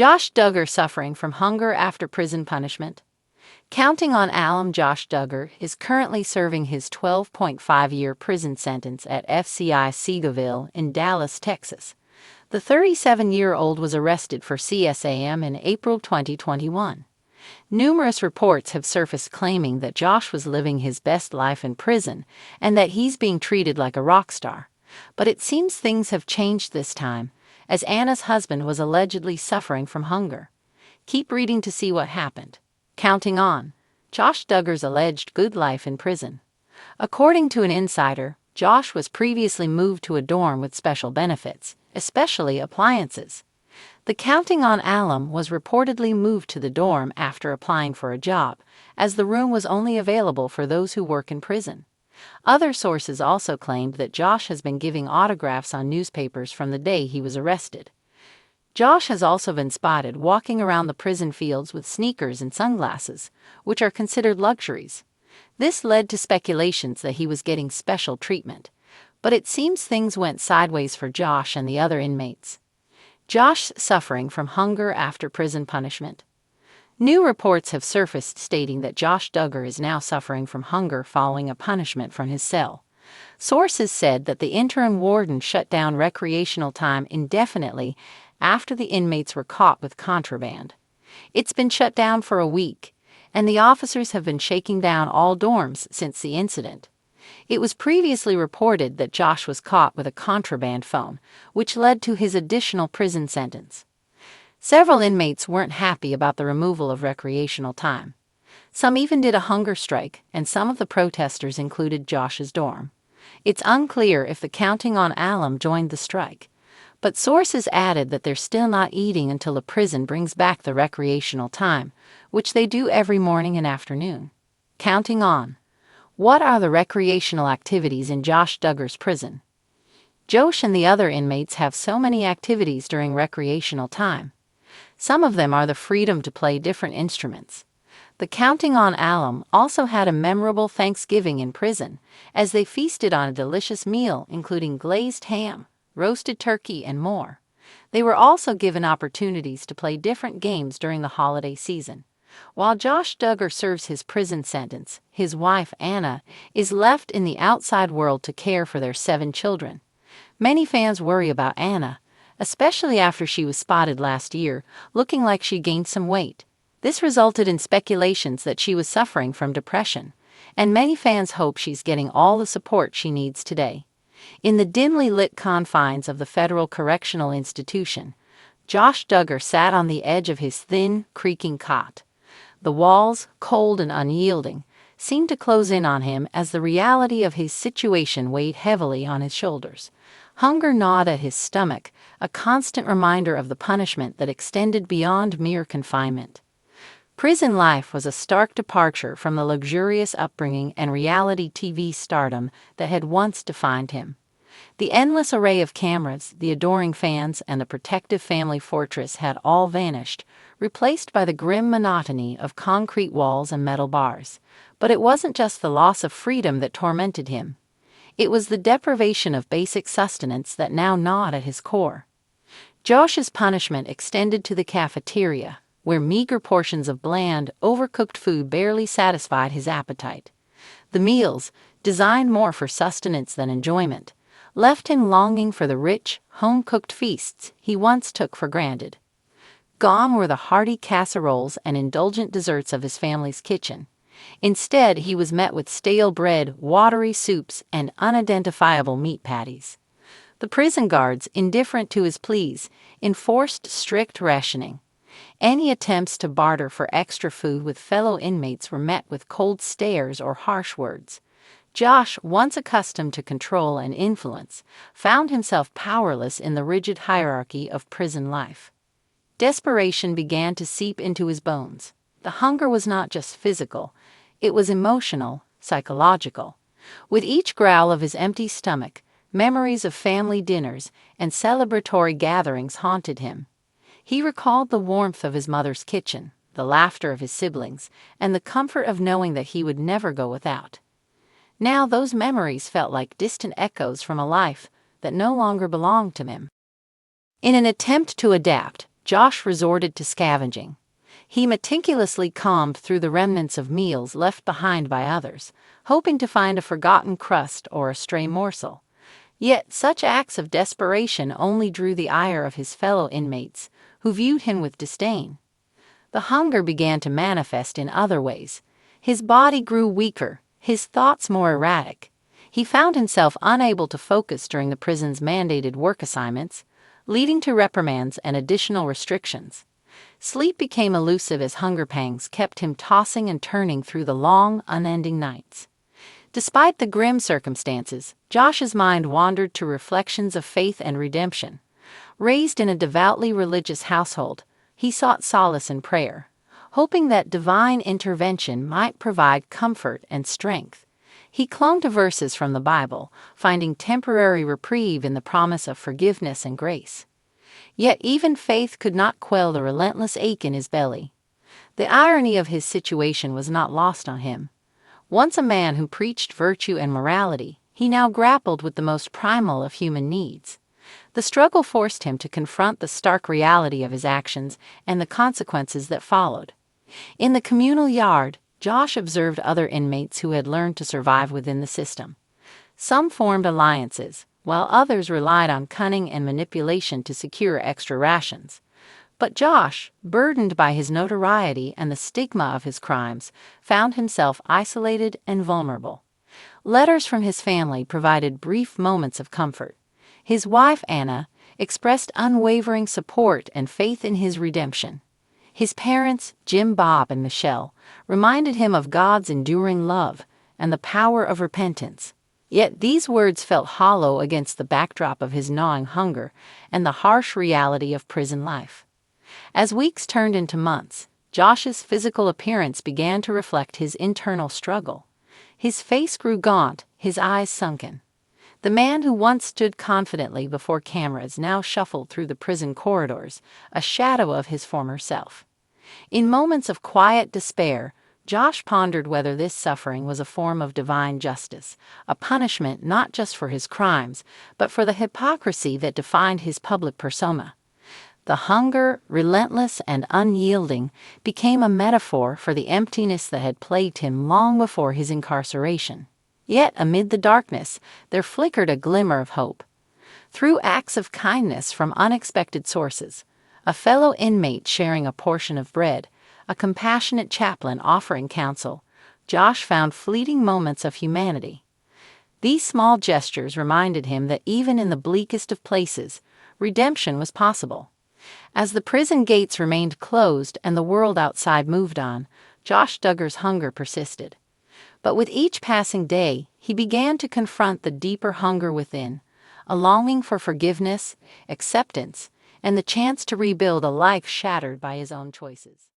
Josh Duggar suffering from hunger after prison punishment. Counting on alum, Josh Duggar is currently serving his 12.5-year prison sentence at FCI Seagoville in Dallas, Texas. The 37-year-old was arrested for CSAM in April 2021. Numerous reports have surfaced claiming that Josh was living his best life in prison and that he's being treated like a rock star. But it seems things have changed this time, as Anna's husband was allegedly suffering from hunger. Keep reading to see what happened. Counting on Josh Duggar's alleged good life in prison. According to an insider, Josh was previously moved to a dorm with special benefits, especially appliances. The Counting on alum was reportedly moved to the dorm after applying for a job, as the room was only available for those who work in prison. Other sources also claimed that Josh has been giving autographs on newspapers from the day he was arrested. Josh has also been spotted walking around the prison fields with sneakers and sunglasses, which are considered luxuries. This led to speculations that he was getting special treatment, but it seems things went sideways for Josh and the other inmates. Josh suffering from hunger after prison punishment. New reports have surfaced stating that Josh Duggar is now suffering from hunger following a punishment from his cell. Sources said that the interim warden shut down recreational time indefinitely after the inmates were caught with contraband. It's been shut down for a week, and the officers have been shaking down all dorms since the incident. It was previously reported that Josh was caught with a contraband phone, which led to his additional prison sentence. Several inmates weren't happy about the removal of recreational time. Some even did a hunger strike, and some of the protesters included Josh's dorm. It's unclear if the Counting on alum joined the strike, but sources added that they're still not eating until the prison brings back the recreational time, which they do every morning and afternoon. Counting on. What are the recreational activities in Josh Duggar's prison? Josh and the other inmates have so many activities during recreational time. Some of them are the freedom to play different instruments. The Counting on alum also had a memorable Thanksgiving in prison, as they feasted on a delicious meal including glazed ham, roasted turkey, and more. They were also given opportunities to play different games during the holiday season. While Josh Duggar serves his prison sentence, his wife, Anna, is left in the outside world to care for their 7 children. Many fans worry about Anna, especially after she was spotted last year, looking like she gained some weight. This resulted in speculations that she was suffering from depression, and many fans hope she's getting all the support she needs today. In the dimly lit confines of the Federal Correctional Institution, Josh Duggar sat on the edge of his thin, creaking cot. The walls, cold and unyielding, seemed to close in on him as the reality of his situation weighed heavily on his shoulders. Hunger gnawed at his stomach, a constant reminder of the punishment that extended beyond mere confinement. Prison life was a stark departure from the luxurious upbringing and reality TV stardom that had once defined him. The endless array of cameras, the adoring fans, and the protective family fortress had all vanished, replaced by the grim monotony of concrete walls and metal bars. But it wasn't just the loss of freedom that tormented him. It was the deprivation of basic sustenance that now gnawed at his core. Josh's punishment extended to the cafeteria, where meager portions of bland, overcooked food barely satisfied his appetite. The meals, designed more for sustenance than enjoyment, left him longing for the rich, home-cooked feasts he once took for granted. Gone were the hearty casseroles and indulgent desserts of his family's kitchen. Instead, he was met with stale bread, watery soups, and unidentifiable meat patties. The prison guards, indifferent to his pleas, enforced strict rationing. Any attempts to barter for extra food with fellow inmates were met with cold stares or harsh words. Josh, once accustomed to control and influence, found himself powerless in the rigid hierarchy of prison life. Desperation began to seep into his bones. The hunger was not just physical, it was emotional, psychological. With each growl of his empty stomach, memories of family dinners and celebratory gatherings haunted him. He recalled the warmth of his mother's kitchen, the laughter of his siblings, and the comfort of knowing that he would never go without. Now those memories felt like distant echoes from a life that no longer belonged to him. In an attempt to adapt, Josh resorted to scavenging. He meticulously combed through the remnants of meals left behind by others, hoping to find a forgotten crust or a stray morsel. Yet such acts of desperation only drew the ire of his fellow inmates, who viewed him with disdain. The hunger began to manifest in other ways. His body grew weaker, his thoughts more erratic. He found himself unable to focus during the prison's mandated work assignments, leading to reprimands and additional restrictions. Sleep became elusive as hunger pangs kept him tossing and turning through the long, unending nights. Despite the grim circumstances, Josh's mind wandered to reflections of faith and redemption. Raised in a devoutly religious household, he sought solace in prayer, hoping that divine intervention might provide comfort and strength. He clung to verses from the Bible, finding temporary reprieve in the promise of forgiveness and grace. Yet even faith could not quell the relentless ache in his belly. The irony of his situation was not lost on him. Once a man who preached virtue and morality, he now grappled with the most primal of human needs. The struggle forced him to confront the stark reality of his actions and the consequences that followed. In the communal yard, Josh observed other inmates who had learned to survive within the system. Some formed alliances, while others relied on cunning and manipulation to secure extra rations. But Josh, burdened by his notoriety and the stigma of his crimes, found himself isolated and vulnerable. Letters from his family provided brief moments of comfort. His wife, Anna, expressed unwavering support and faith in his redemption. His parents, Jim, Bob, and Michelle, reminded him of God's enduring love and the power of repentance. Yet these words felt hollow against the backdrop of his gnawing hunger and the harsh reality of prison life. As weeks turned into months, Josh's physical appearance began to reflect his internal struggle. His face grew gaunt, his eyes sunken. The man who once stood confidently before cameras now shuffled through the prison corridors, a shadow of his former self. In moments of quiet despair, Josh pondered whether this suffering was a form of divine justice, a punishment not just for his crimes, but for the hypocrisy that defined his public persona. The hunger, relentless and unyielding, became a metaphor for the emptiness that had plagued him long before his incarceration. Yet amid the darkness, there flickered a glimmer of hope. Through acts of kindness from unexpected sources, a fellow inmate sharing a portion of bread, a compassionate chaplain offering counsel, Josh found fleeting moments of humanity. These small gestures reminded him that even in the bleakest of places, redemption was possible. As the prison gates remained closed and the world outside moved on, Josh Duggar's hunger persisted. But with each passing day, he began to confront the deeper hunger within, a longing for forgiveness, acceptance, and the chance to rebuild a life shattered by his own choices.